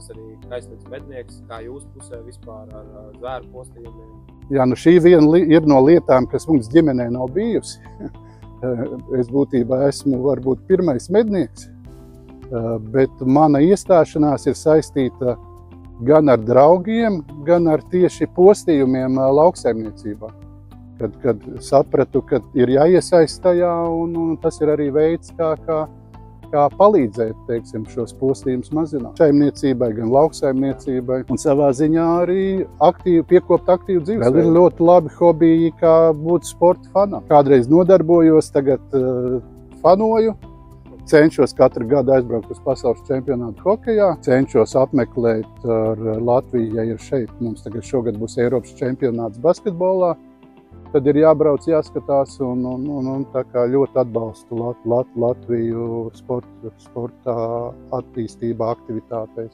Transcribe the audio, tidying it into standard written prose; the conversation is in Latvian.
es arī kaisnīgs mednieks, kā jūs pusē vispār ar zvēru postījumiem? Jā, nu šī ir no lietām, kas mums ģimenē nav bijusi. Es būtībā esmu varbūt pirmais mednieks, bet mana iestāšanās ir saistīta gan ar draugiem, gan ar tieši postījumiem lauksaimniecībā. Kad sapratu, ka ir jāiesaist tajā, un tas ir arī veids, kā palīdzēt, teiksim, šos postījumus mazināt. Saimniecībai, gan lauksaimniecībai, un savā ziņā arī piekopt aktīvu dzīvesveidu. Vēl ir ļoti labi hobiji, kā būt sporta fanam. Kādreiz nodarbojos, tagad fanoju. Cenšos katru gadu aizbraukt uz pasaules čempionātu hokejā. Cenšos apmeklēt ar Latviju, ja ir šeit. Mums tagad šogad būs Eiropas čempionāts basketbolā. Tad ir jābrauc, jāskatās, un tā kā ļoti atbalstu Latviju sporta attīstībā, aktivitātēs.